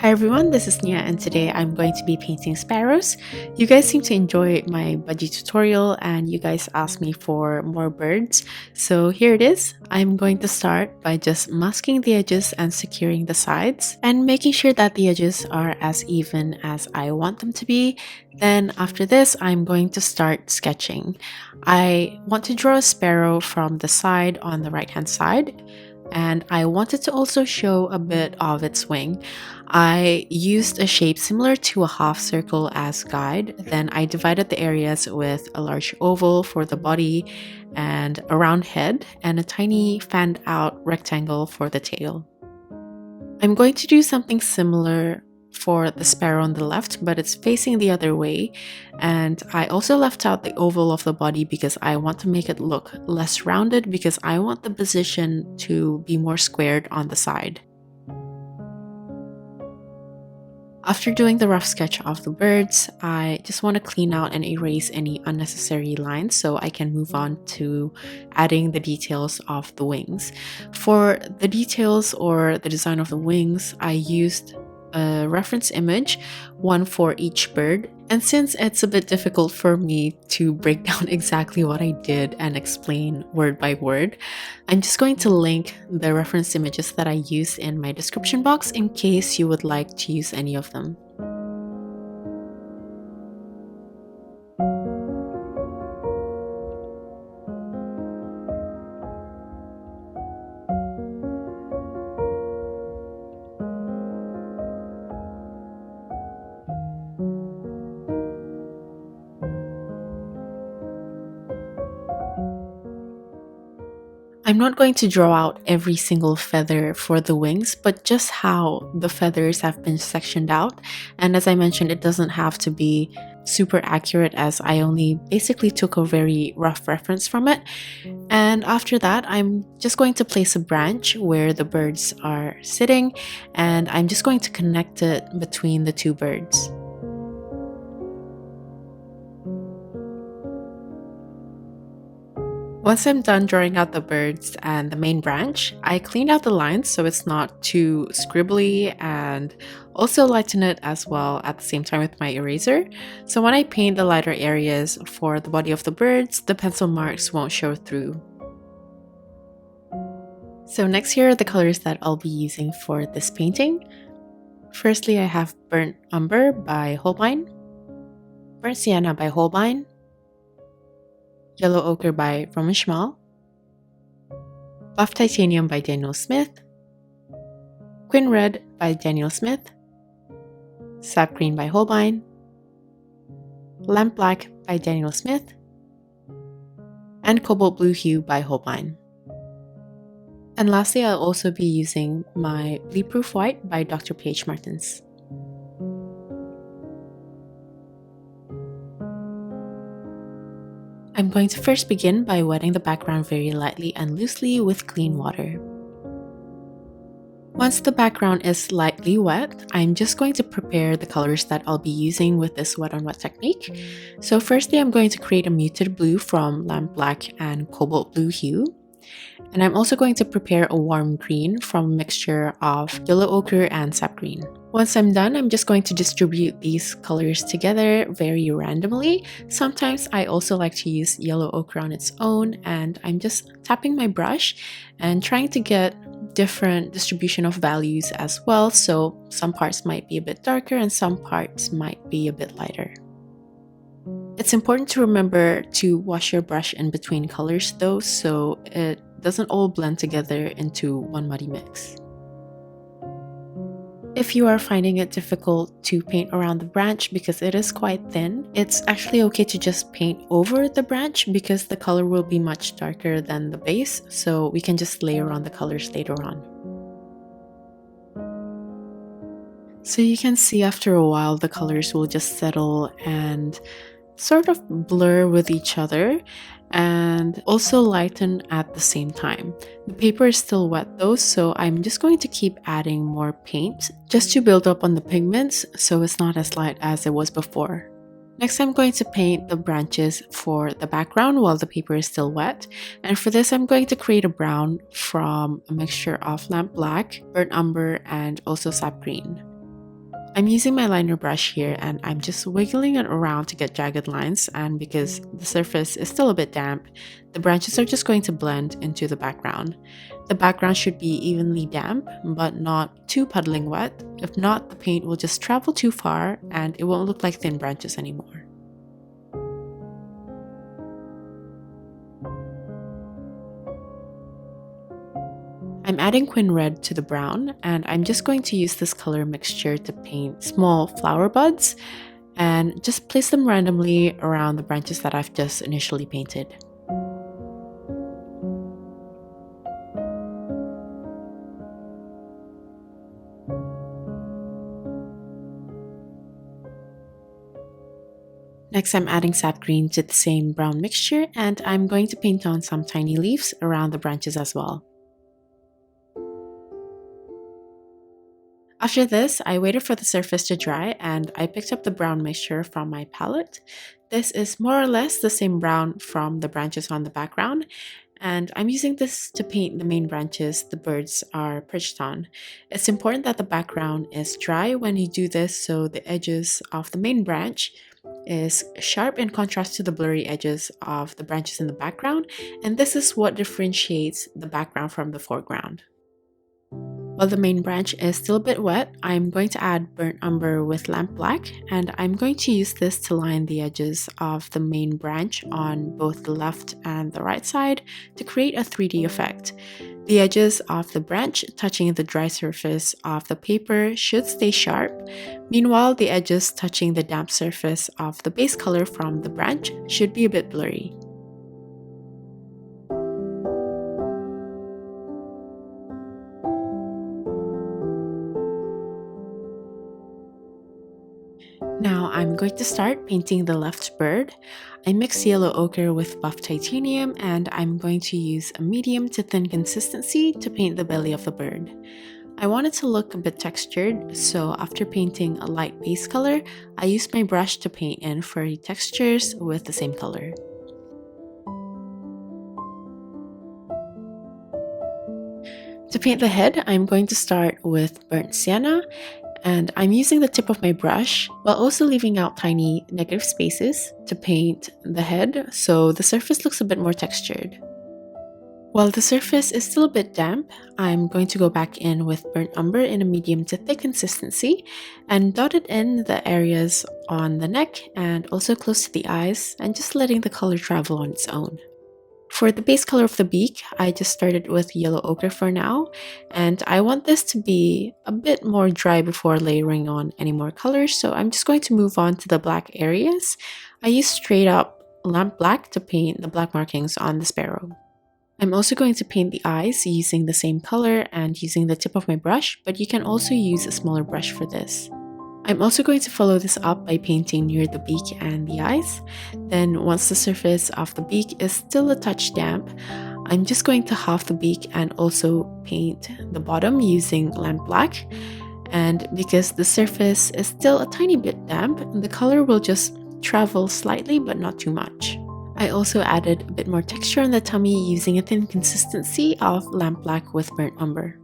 Hi everyone, this is Nia and today I'm going to be painting sparrows. You guys seem to enjoy my budgie tutorial and you guys asked me for more birds. So here it is. I'm going to start by just masking the edges and securing the sides and making sure that the edges are as even as I want them to be. Then after this, I'm going to start sketching. I want to draw a sparrow from the side on the right hand side. And I wanted to also show a bit of its wing. I used a shape similar to a half circle as guide, then I divided the areas with a large oval for the body and a round head and a tiny fanned out rectangle for the tail. I'm going to do something similar for the sparrow on the left, but it's facing the other way, and I also left out the oval of the body because I want to make it look less rounded because I want the position to be more squared on the side. After doing the rough sketch of the birds, I just want to clean out and erase any unnecessary lines so I can move on to adding the details of the wings. For the details or the design of the wings, I used a reference image, one for each bird, and since it's a bit difficult for me to break down exactly what I did and explain word by word, I'm just going to link the reference images that I used in my description box in case you would like to use any of them. I'm not going to draw out every single feather for the wings, but just how the feathers have been sectioned out. And as I mentioned, it doesn't have to be super accurate as I only basically took a very rough reference from it. And after that, I'm just going to place a branch where the birds are sitting, and I'm just going to connect it between the two birds. Once I'm done drawing out the birds and the main branch, I cleaned out the lines so it's not too scribbly and also lighten it as well at the same time with my eraser. So when I paint the lighter areas for the body of the birds, the pencil marks won't show through. So next here are the colors that I'll be using for this painting. Firstly, I have Burnt Umber by Holbein, Burnt Sienna by Holbein, Yellow Ochre by Szmal, Buff Titanium by Daniel Smith, Quin Red by Daniel Smith, Sap Green by Holbein, Lamp Black by Daniel Smith, and Cobalt Blue Hue by Holbein. And lastly, I'll also be using my Bleedproof White by Dr. P.H. Martins. I'm going to first begin by wetting the background very lightly and loosely with clean water. Once the background is lightly wet, I'm just going to prepare the colors that I'll be using with this wet on wet technique. So firstly, I'm going to create a muted blue from Lamp Black and Cobalt Blue Hue. And I'm also going to prepare a warm green from a mixture of Yellow Ochre and Sap Green. Once I'm done, I'm just going to distribute these colors together very randomly. Sometimes I also like to use Yellow Ochre on its own, and I'm just tapping my brush and trying to get different distribution of values as well, so some parts might be a bit darker and some parts might be a bit lighter. It's important to remember to wash your brush in between colors though, so it doesn't all blend together into one muddy mix. If you are finding it difficult to paint around the branch because it is quite thin, it's actually okay to just paint over the branch because the color will be much darker than the base, so we can just layer on the colors later on. So you can see after a while the colors will just settle and sort of blur with each other and also lighten at the same time. The paper is still wet though, so I'm just going to keep adding more paint just to build up on the pigments so it's not as light as it was before. Next, I'm going to paint the branches for the background while the paper is still wet, and for this I'm going to create a brown from a mixture of Lamp Black, Burnt Umber, and also Sap Green. I'm using my liner brush here and I'm just wiggling it around to get jagged lines, and because the surface is still a bit damp, the branches are just going to blend into the background. The background should be evenly damp, but not too puddling wet. If not, the paint will just travel too far and it won't look like thin branches anymore. I'm adding Quin Red to the brown, and I'm just going to use this color mixture to paint small flower buds and just place them randomly around the branches that I've just initially painted. Next, I'm adding sap green to the same brown mixture, and I'm going to paint on some tiny leaves around the branches as well. After this, I waited for the surface to dry and I picked up the brown mixture from my palette. This is more or less the same brown from the branches on the background, and I'm using this to paint the main branches the birds are perched on. It's important that the background is dry when you do this so the edges of the main branch is sharp in contrast to the blurry edges of the branches in the background, and this is what differentiates the background from the foreground. While the main branch is still a bit wet, I'm going to add burnt umber with lamp black, and I'm going to use this to line the edges of the main branch on both the left and the right side to create a 3D effect. The edges of the branch touching the dry surface of the paper should stay sharp. Meanwhile, the edges touching the damp surface of the base color from the branch should be a bit blurry. Now I'm going to start painting the left bird. I mixed yellow ochre with buff titanium, and I'm going to use a medium to thin consistency to paint the belly of the bird. I want it to look a bit textured, so after painting a light base color, I used my brush to paint in furry textures with the same color. To paint the head, I'm going to start with burnt sienna, and I'm using the tip of my brush while also leaving out tiny negative spaces to paint the head so the surface looks a bit more textured. While the surface is still a bit damp, I'm going to go back in with burnt umber in a medium to thick consistency and dot it in the areas on the neck and also close to the eyes, and just letting the color travel on its own. For the base color of the beak, I just started with yellow ochre for now, and I want this to be a bit more dry before layering on any more colors, so I'm just going to move on to the black areas. I use straight up lamp black to paint the black markings on the sparrow. I'm also going to paint the eyes using the same color and using the tip of my brush, but you can also use a smaller brush for this. I'm also going to follow this up by painting near the beak and the eyes. Then once the surface of the beak is still a touch damp, I'm just going to half the beak and also paint the bottom using lamp black. And because the surface is still a tiny bit damp, the color will just travel slightly but not too much. I also added a bit more texture on the tummy using a thin consistency of lamp black with burnt umber.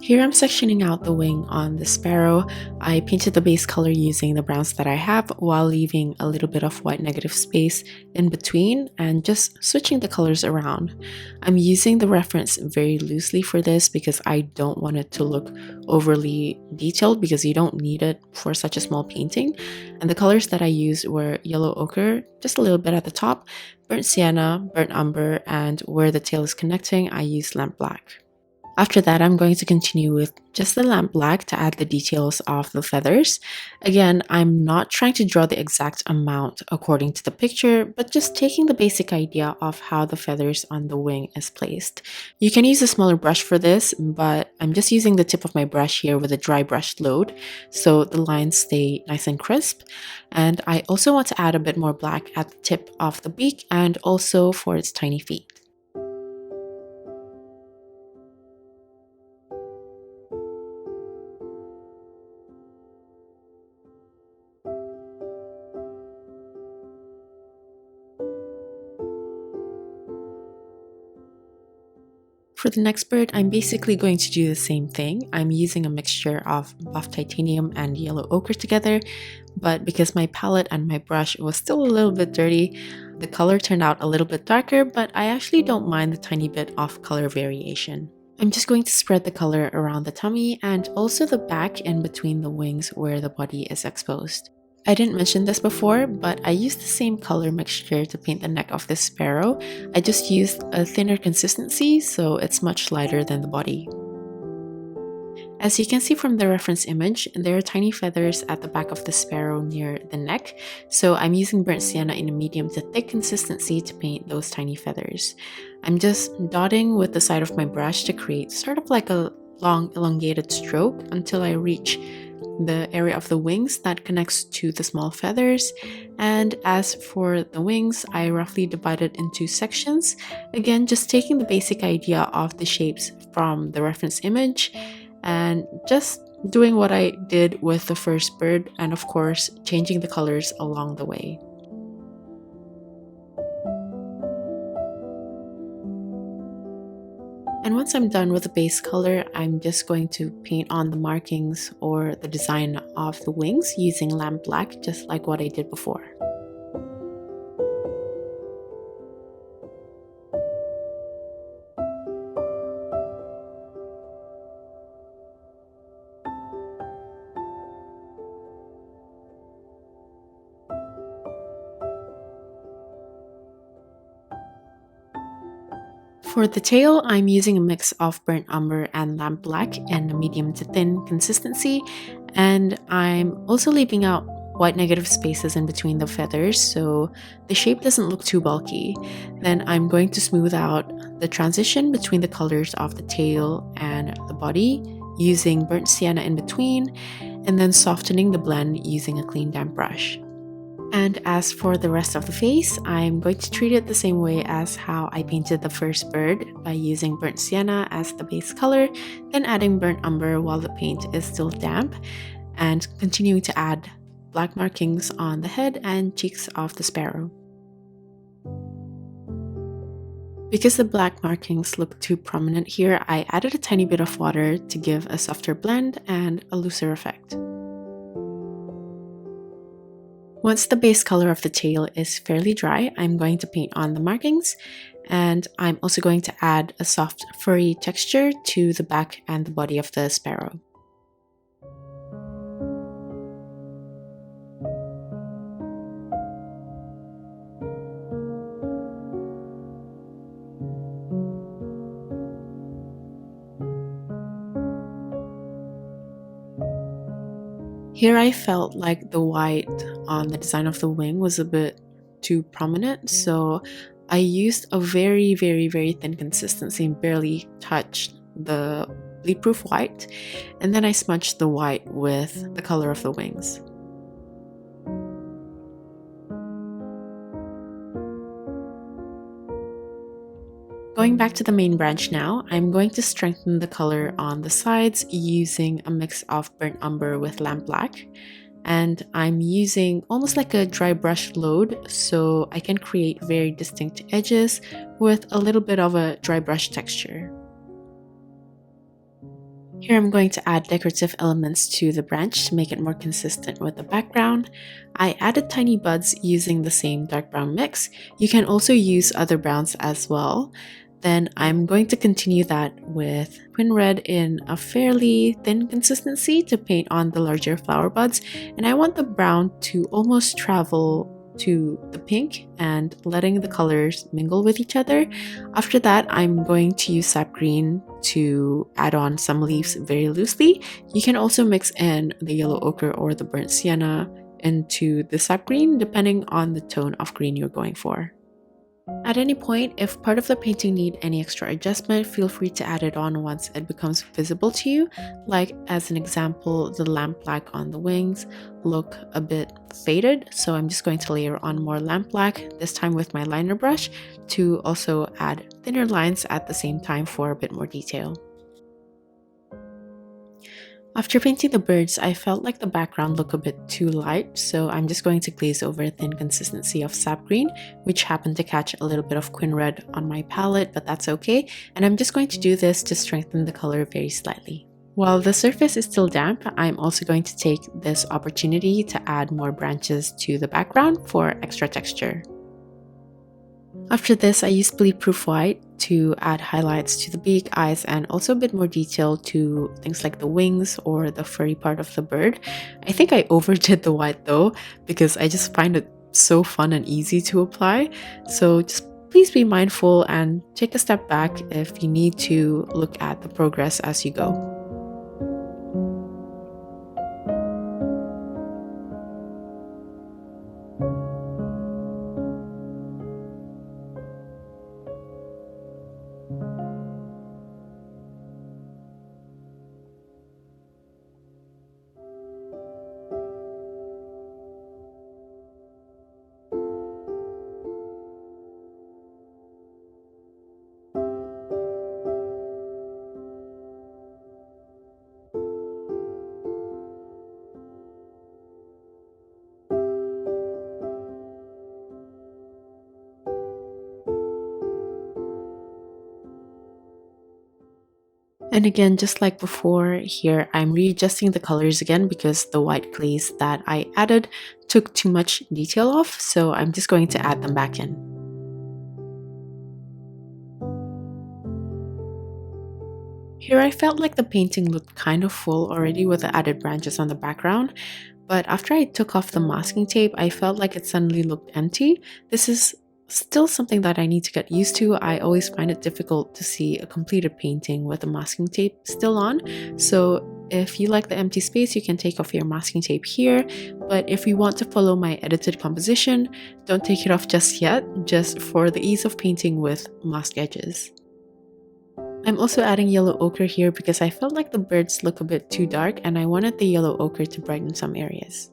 Here I'm sectioning out the wing on the sparrow. I painted the base color using the browns that I have while leaving a little bit of white negative space in between and just switching the colors around. I'm using the reference very loosely for this because I don't want it to look overly detailed, because you don't need it for such a small painting. And the colors that I used were yellow ochre, just a little bit at the top, burnt sienna, burnt umber, and where the tail is connecting, I used lamp black. After that, I'm going to continue with just the lamp black to add the details of the feathers. Again, I'm not trying to draw the exact amount according to the picture, but just taking the basic idea of how the feathers on the wing is placed. You can use a smaller brush for this, but I'm just using the tip of my brush here with a dry brush load, so the lines stay nice and crisp. And I also want to add a bit more black at the tip of the beak and also for its tiny feet. For the next bird, I'm basically going to do the same thing. I'm using a mixture of buff titanium and yellow ochre together, but because my palette and my brush was still a little bit dirty, the color turned out a little bit darker, but I actually don't mind the tiny bit of color variation. I'm just going to spread the color around the tummy and also the back and between the wings where the body is exposed. I didn't mention this before, but I used the same color mixture to paint the neck of this sparrow. I just used a thinner consistency, so it's much lighter than the body. As you can see from the reference image, there are tiny feathers at the back of the sparrow near the neck, so I'm using burnt sienna in a medium to thick consistency to paint those tiny feathers. I'm just dotting with the side of my brush to create sort of like a long elongated stroke until I reach the area of the wings that connects to the small feathers. And as for the wings, I roughly divided into sections, again just taking the basic idea of the shapes from the reference image and just doing what I did with the first bird, and of course changing the colors along the way. And once I'm done with the base color, I'm just going to paint on the markings or the design of the wings using lamp black, just like what I did before. For the tail, I'm using a mix of burnt umber and lamp black and a medium to thin consistency, and I'm also leaving out white negative spaces in between the feathers so the shape doesn't look too bulky. Then I'm going to smooth out the transition between the colors of the tail and the body using burnt sienna in between, and then softening the blend using a clean damp brush. And as for the rest of the face, I'm going to treat it the same way as how I painted the first bird by using burnt sienna as the base color, then adding burnt umber while the paint is still damp, and continuing to add black markings on the head and cheeks of the sparrow. Because the black markings look too prominent here, I added a tiny bit of water to give a softer blend and a looser effect. Once the base color of the tail is fairly dry, I'm going to paint on the markings, and I'm also going to add a soft furry texture to the back and the body of the sparrow. Here I felt like the white on the design of the wing was a bit too prominent, so I used a very thin consistency and barely touched the bleed-proof white, and then I smudged the white with the color of the wings. Going back to the main branch now, I'm going to strengthen the color on the sides using a mix of burnt umber with lamp black, and I'm using almost like a dry brush load so I can create very distinct edges with a little bit of a dry brush texture. Here I'm going to add decorative elements to the branch to make it more consistent with the background. I added tiny buds using the same dark brown mix. You can also use other browns as well. Then I'm going to continue that with twin red in a fairly thin consistency to paint on the larger flower buds, and I want the brown to almost travel to the pink and letting the colors mingle with each other. After that, I'm going to use sap green to add on some leaves very loosely. You can also mix in the yellow ochre or the burnt sienna into the sap green depending on the tone of green you're going for. At any point, if part of the painting need any extra adjustment, feel free to add it on once it becomes visible to you. Like as an example, the lamp black on the wings look a bit faded, so I'm just going to layer on more lamp black, this time with my liner brush, to also add thinner lines at the same time for a bit more detail. After painting the birds, I felt like the background looked a bit too light, so I'm just going to glaze over a thin consistency of sap green, which happened to catch a little bit of quin red on my palette, but that's okay, and I'm just going to do this to strengthen the color very slightly. While the surface is still damp, I'm also going to take this opportunity to add more branches to the background for extra texture. After this, I used bleed-proof white to add highlights to the beak, eyes, and also a bit more detail to things like the wings or the furry part of the bird. I think I overdid the white though, because I just find it so fun and easy to apply. So just please be mindful and take a step back if you need to look at the progress as you go. And again, just like before, here I'm readjusting the colors again because the white glaze that I added took too much detail off, so I'm just going to add them back in. Here I felt like the painting looked kind of full already with the added branches on the background, but after I took off the masking tape, I felt like it suddenly looked empty. This is still something that I need to get used to. I always find it difficult to see a completed painting with the masking tape still on. So if you like the empty space, you can take off your masking tape here. But if you want to follow my edited composition, don't take it off just yet, just for the ease of painting with masked edges. I'm also adding yellow ochre here because I felt like the birds look a bit too dark and I wanted the yellow ochre to brighten some areas.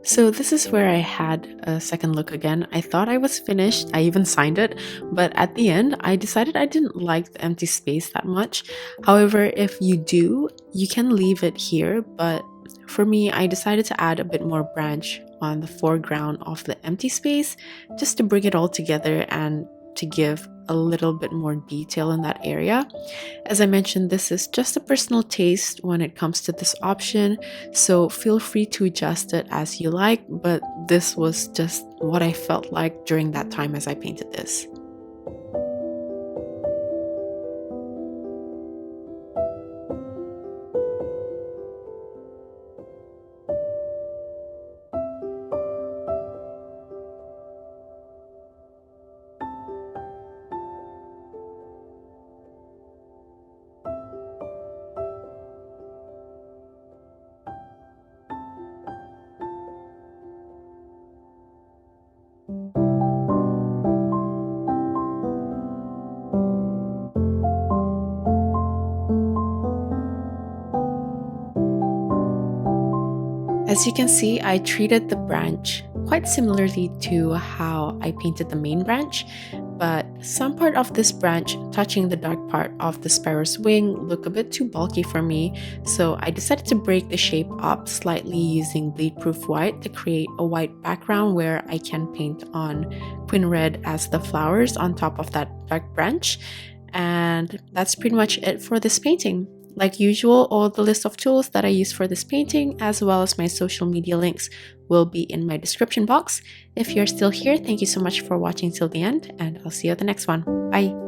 So this is where I had a second look again. I thought I was finished, I even signed it, but at the end I decided I didn't like the empty space that much. However, if you do, you can leave it here, but for me, I decided to add a bit more branch on the foreground of the empty space just to bring it all together and to give a little bit more detail in that area. As I mentioned, this is just a personal taste when it comes to this option, so feel free to adjust it as you like, but this was just what I felt like during that time as I painted this. As you can see, I treated the branch quite similarly to how I painted the main branch, but some part of this branch touching the dark part of the sparrow's wing looked a bit too bulky for me, so I decided to break the shape up slightly using bleed-proof white to create a white background where I can paint on quin red as the flowers on top of that dark branch. And that's pretty much it for this painting. Like usual, all the list of tools that I use for this painting, as well as my social media links, will be in my description box. If you're still here, thank you so much for watching till the end, and I'll see you at the next one. Bye!